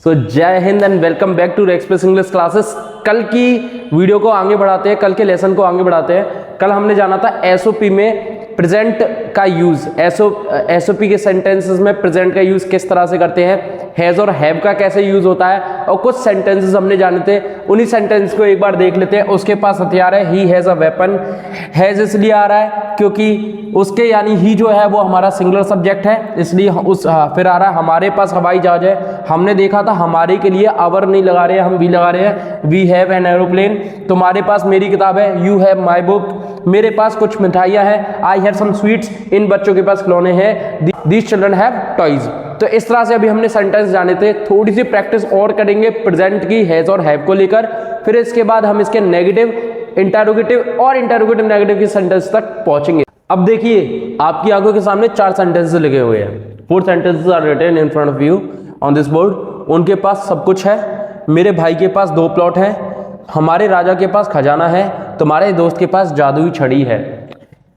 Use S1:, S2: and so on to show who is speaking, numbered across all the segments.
S1: सो जय हिंद and welcome back to Express English classes. कल की वीडियो को आगे बढ़ाते हैं, कल के लेसन को आगे बढ़ाते हैं। कल हमने जाना था एसओपी में प्रेजेंट का यूज, एसओपी के सेंटेंसेस में प्रेजेंट का यूज किस तरह से करते हैं, हैज और हैव का कैसे यूज होता है, और कुछ सेंटेंसेस हमने जाने थे। उन्हीं सेंटेंस को एक बार देख लेते हैं। उसके पास हथियार है, he has a weapon. Has इसलिए आ रहा है क्योंकि उसके यानी ही जो है वो हमारा सिंगुलर सब्जेक्ट है, इसलिए फिर आ रहा है हमारे पास हवाई जहाज है। हमने देखा था हमारे के लिए अवर नहीं लगा रहे हैं, हम वी लगा रहे हैं। We have an aeroplane. तुम्हारे पास मेरी किताब है, यू हैव माई बुक। मेरे पास कुछ मिठाइयाँ हैं, आई हैव सम स्वीट्स। इन बच्चों के पास खिलौने हैं, दीज चिल्ड्रन हैव टॉयज। तो इस तरह से अभी हमने सेंटेंस जाने थे। थोड़ी सी प्रैक्टिस और करेंगे प्रेजेंट की हैज और हैव को लेकर, फिर इसके बाद हम इसके नेगेटिव, इंटरोगेटिव और इंटरोगेटिव नेगेटिव के सेंटेंस तक पहुंचेंगे। अब देखिए आपकी आंखों के सामने 4 सेंटेंसेस लिखे हुए हैं। 4 sentences are written in front of you on this board. उनके पास सब कुछ है। मेरे भाई के पास 2 प्लॉट है, हमारे राजा के पास खजाना है, तुम्हारे दोस्त के पास जादुई छड़ी है।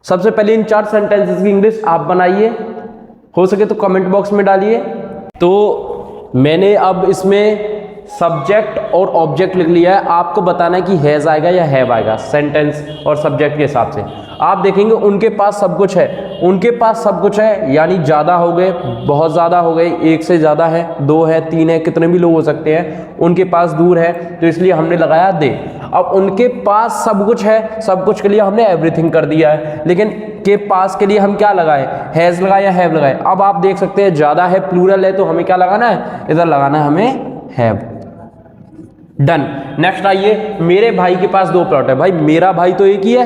S1: सबसे पहले इन 4 सेंटेंसेस की इंग्लिश आप बनाइए, हो सके तो कमेंट बॉक्स में डालिए। तो मैंने अब इसमें सब्जेक्ट और ऑब्जेक्ट लिख लिया है। आपको बताना है कि हैज आएगा या हैव आएगा सेंटेंस और सब्जेक्ट के हिसाब से। आप देखेंगे उनके पास सब कुछ है, उनके पास सब कुछ है यानी ज़्यादा हो गए, बहुत ज़्यादा हो गए, 1 से ज़्यादा है, 2 है, 3 है, कितने भी लोग हो सकते हैं। उनके पास दूर है तो इसलिए हमने लगाया दे। अब उनके पास सब कुछ है, सब कुछ के लिए हमने एवरीथिंग कर दिया है, लेकिन के पास के लिए हम क्या लगाए, हैज लगाए या हैव लगाए। अब आप देख सकते हैं ज़्यादा है, प्लूरल है, तो हमें क्या लगाना है, इधर लगाना है हमें हैव। डन। नेक्स्ट आइए, मेरे भाई के पास 2 प्लॉट है। भाई मेरा भाई तो एक ही है,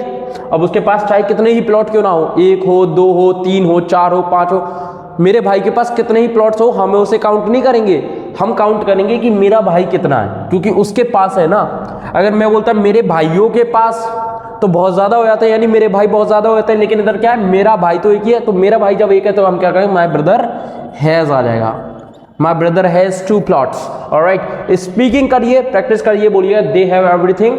S1: अब उसके पास चाहे कितने ही प्लॉट क्यों ना हो, 1 हो, 2 हो, 3 हो, 4 हो, 5 हो, मेरे भाई के पास कितने ही प्लॉट्स हो, हमें उसे काउंट नहीं करेंगे। हम काउंट करेंगे कि मेरा भाई कितना है, क्योंकि उसके पास है ना। अगर मैं बोलता मेरे भाइयों के पास तो बहुत ज्यादा हो जाता है, यानी मेरे भाई बहुत ज्यादा हो जाते हैं, लेकिन इधर क्या है, मेरा भाई तो एक ही है। तो मेरा भाई जब एक है तो हम क्या करेंगे, माय ब्रदर हैज आ जाएगा। My brother has 2 plots. Alright, speaking करिए, प्रैक्टिस करिए, बोलिए they have everything,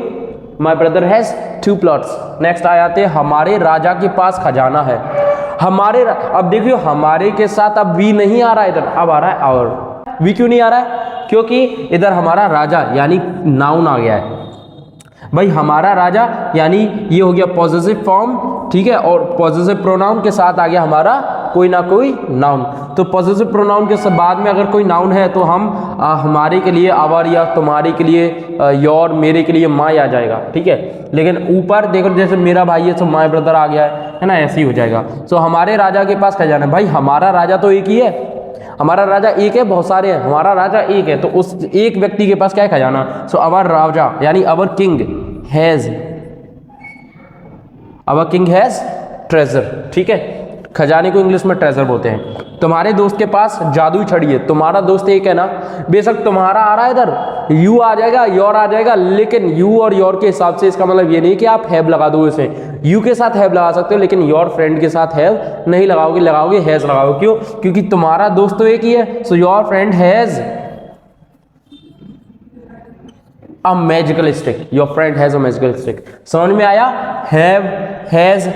S1: my brother has 2 plots. Next आ जाते हैं, हमारे राजा के पास खजाना है। हमारे, अब देखियो हमारे के साथ अब वी नहीं आ रहा है, इधर अब आ रहा है और। वी क्यों नहीं आ रहा है, क्योंकि इधर हमारा राजा यानी नाउन आ गया है। भाई हमारा राजा यानी ये हो गया पॉजेसिव फॉर्म, ठीक है, और पॉजेसिव प्रोनाउन के साथ आ गया हमारा कोई ना कोई नाउन। तो पॉजेसिव प्रोनाउन के बाद में अगर कोई नाउन है तो हम हमारे के लिए आवर, या तुम्हारे के लिए योर, मेरे के लिए माई आ जाएगा, ठीक है। लेकिन ऊपर देखो जैसे मेरा भाई है तो माई ब्रदर आ गया है ना, ऐसे ही हो जाएगा। सो हमारे राजा के पास खजाना। भाई हमारा राजा तो एक ही है, हमारा राजा एक है, बहुत सारे हैं, हमारा राजा एक है, तो उस एक व्यक्ति के पास क्या है, खजाना। सो अवर राजा यानी our king has, our king has treasure, ठीक है। खजाने को इंग्लिश में ट्रेजर बोलते हैं। तुम्हारे दोस्त के पास जादुई छड़ी है। तुम्हारा दोस्त एक है ना, बेशक तुम्हारा आ रहा है इधर, यू आ जाएगा, योर आ जाएगा, लेकिन यू और योर के हिसाब से इसका मतलब ये नहीं कि आप हैव लगा दो इसे। यू के साथ हैव लगा सकते हो, लेकिन योर फ्रेंड के साथ हैव नहीं लगाओगे, लगाओगे हैज लगाओगे। क्यों, क्योंकि तुम्हारा दोस्त तो एक ही है। So your friend has a magical stick, your friend has a magical stick. समझ में आया, हैव, हैज,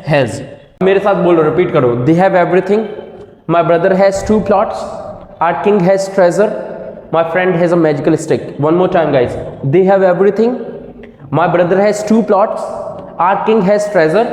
S1: हैज। मेरे साथ बोलो, रिपीट करो, they have everything, my brother has 2 plots, our king has treasure, my friend has a magical stick. One more time guys, they have everything, my brother has 2 plots, our king has treasure,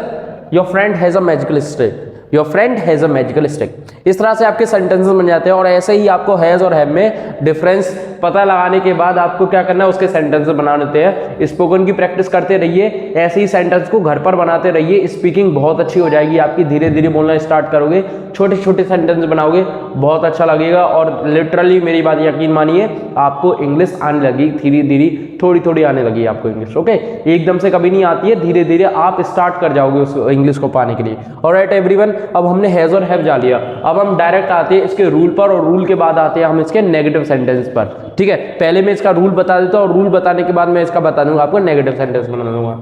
S1: your friend has a magical stick, your friend has a magical stick. इस तरह से आपके sentences बन जाते हैं। और ऐसे ही आपको हैज और हैव में डिफरेंस पता लगाने के बाद आपको क्या करना है, उसके सेंटेंसेस बना लेते हैं। स्पोकन की प्रैक्टिस करते रहिए, ऐसे ही सेंटेंस को घर पर बनाते रहिए। स्पीकिंग बहुत अच्छी हो जाएगी आपकी, धीरे धीरे बोलना स्टार्ट करोगे, छोटे छोटे सेंटेंस बनाओगे, बहुत अच्छा लगेगा। और लिटरली मेरी बात यकीन मानिए, आपको इंग्लिश आने लगी, धीरे धीरे थोड़ी थोड़ी आने लगी आपको इंग्लिश। ओके, एकदम से कभी नहीं आती है, धीरे धीरे आप स्टार्ट कर जाओगे उस इंग्लिश को पाने के लिए। ऑलराइट एवरीवन, अब हमने हैज और हैव जा लिया। अब हम डायरेक्ट आते हैं इसके रूल पर, और रूल के बाद आते हैं हम इसके नेगेटिव सेंटेंस पर, ठीक है। पहले मैं इसका रूल बता देता हूँ, और रूल बताने के बाद मैं इसका बता दूंगा आपको नेगेटिव सेंटेंस बना दूंगा।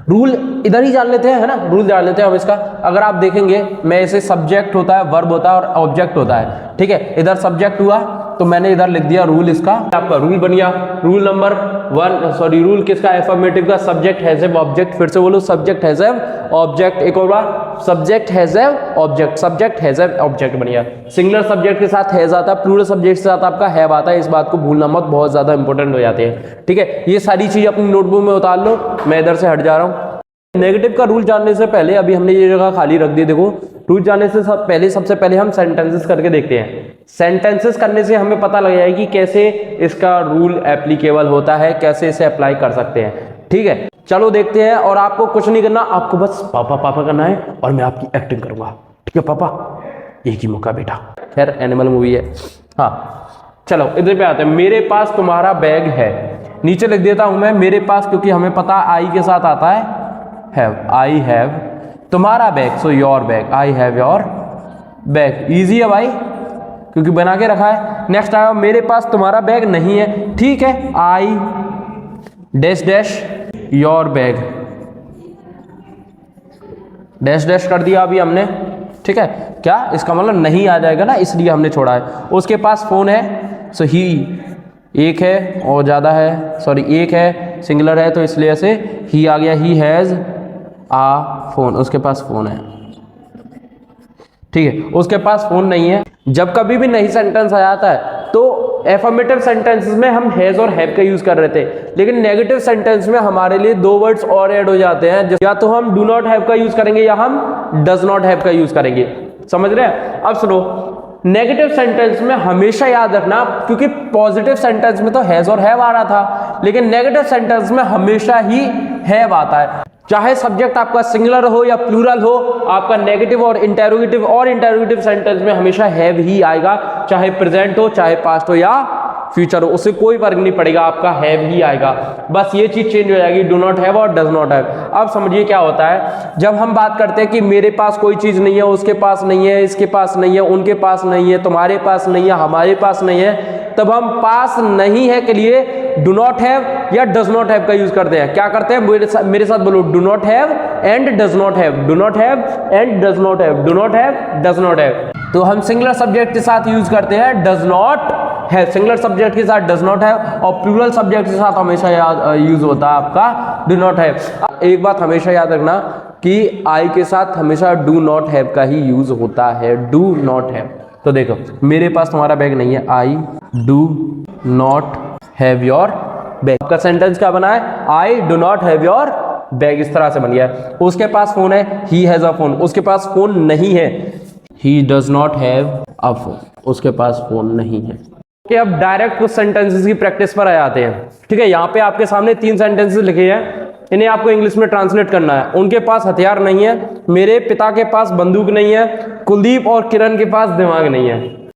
S1: रूल इधर ही जान लेते हैं, है ना, रूल जान लेते हैं हम इसका। अगर आप देखेंगे, मैं इसे सब्जेक्ट होता है, वर्ब होता है और ऑब्जेक्ट होता है, ठीक है। इधर सब्जेक्ट हुआ तो मैंने इधर लिख दिया रूल, इसका आपका रूल बन गया। रूल नंबर 1, सॉरी रूल किसका, एफर्मेटिव का, सब्जेक्ट हैज हैव ऑब्जेक्ट। फिर से बोलो, सब्जेक्ट हैज हैव ऑब्जेक्ट। एक और बार, subject has a object, subject has a object बन गया। सिंगुलर सब्जेक्ट के साथ हैज आता है, प्लूरल सब्जेक्ट के साथ आपका हैव आता है। इस बात को भूलना मत, बहुत ज्यादा इंपॉर्टेंट हो जाते हैं। ठीक है, ये सारी चीज अपनी नोटबुक में उतार लो। मैं इधर से हट जा रहा हूँ। नेगेटिव का रूल जानने से पहले अभी हमने ये जगह खाली रख दी। देखो, रूल जानने से सबसे पहले हम सेंटेंसेस करके देखते हैं। सेंटेंसेस करने से हमें पता लग जाएगा कि कैसे इसका रूल एप्लीकेबल होता है, कैसे इसे अप्लाई कर सकते हैं। ठीक है, चलो देखते हैं। और आपको कुछ नहीं करना, आपको बस पापा पापा करना है और मैं आपकी एक्टिंग करूंगा। ठीक है पापा, एक ही मौका बेटा। खैर एनिमल मूवी है। हाँ चलो इधर पे आते हैं। मेरे पास तुम्हारा बैग है, नीचे लिख देता हूं मैं मेरे पास, क्योंकि हमें पता आई के साथ आता है हैव। आई हैव तुम्हारा bag, so your bag. I have your bag. Easy है भाई, क्योंकि बना के रखा है। नेक्स्ट आया मेरे पास तुम्हारा बैग नहीं है। ठीक है, I dash dash your bag, dash dash कर दिया अभी हमने। ठीक है, क्या इसका मतलब नहीं आ जाएगा ना, इसलिए हमने छोड़ा है। उसके पास फोन है, सो ही एक है और ज़्यादा है, सॉरी एक है, सिंगुलर है तो इसलिए से ही आ गया। ही हैज़ आ फोन, उसके पास फोन है। ठीक है, उसके पास फोन नहीं है। जब कभी भी नहीं सेंटेंस आ जाता है तो एफर्मेटिव सेंटेंसेस में हम हैज और हैव का यूज कर रहे थे, लेकिन नेगेटिव सेंटेंस में हमारे लिए दो वर्ड्स और ऐड हो जाते हैं। या तो हम डू नॉट हैव का यूज करेंगे या हम डज नॉट हैव का यूज करेंगे। समझ रहे हैं? अब सुनो, नेगेटिव सेंटेंस में हमेशा याद रखना, क्योंकि पॉजिटिव सेंटेंस में तो हैज और हैव आ रहा था, लेकिन नेगेटिव सेंटेंस में हमेशा ही हैव आता है। चाहे सब्जेक्ट आपका सिंगुलर हो या प्लूरल हो, आपका नेगेटिव और इंटेरोगेटिव सेंटेंस में हमेशा हैव ही आएगा। चाहे प्रेजेंट हो, चाहे पास्ट हो या फ्यूचर हो, उससे कोई फर्क नहीं पड़ेगा, आपका हैव ही आएगा। बस ये चीज चेंज हो जाएगी, डू नॉट हैव और डज नॉट हैव। अब समझिए क्या होता है, जब हम बात करते हैं कि मेरे पास कोई चीज नहीं है, उसके पास नहीं है, इसके पास नहीं है, उनके पास नहीं है, तुम्हारे पास नहीं है, हमारे पास नहीं है, तब हम पास नहीं है के लिए डू नॉट हैव या डज नॉट हैव का यूज करते हैं। क्या करते हैं, मेरे साथ बोलो, do not have and does not have, do not have and does not have, do not have does not have. तो हम सिंगुलर सब्जेक्ट के साथ यूज करते हैं does not have, singular subject के साथ डज नॉट हैव, और plural subject के साथ हमेशा यूज होता है आपका डू नॉट हैव। एक बात हमेशा याद रखना कि आई के साथ हमेशा डू नॉट हैव का ही यूज होता है, डू नॉट हैव। तो देखो, मेरे पास तुम्हारा बैग नहीं है, I do not have your bag. आपका सेंटेंस क्या बना है, I do not have your bag, इस तरह से बन गया है। उसके पास फोन है, ही हैज अ फोन, उसके पास फोन नहीं है, he does not have a phone, उसके पास फोन नहीं है। कि अब डायरेक्ट कुछ सेंटेंसेस की प्रैक्टिस पर आ जाते हैं। ठीक है, यहाँ पे आपके सामने 3 सेंटेंसेस लिखे हैं, इन्हें आपको इंग्लिश में ट्रांसलेट करना है। उनके पास हथियार नहीं है, मेरे पिता के पास बंदूक नहीं है, कुलदीप और किरण के पास दिमाग नहीं है।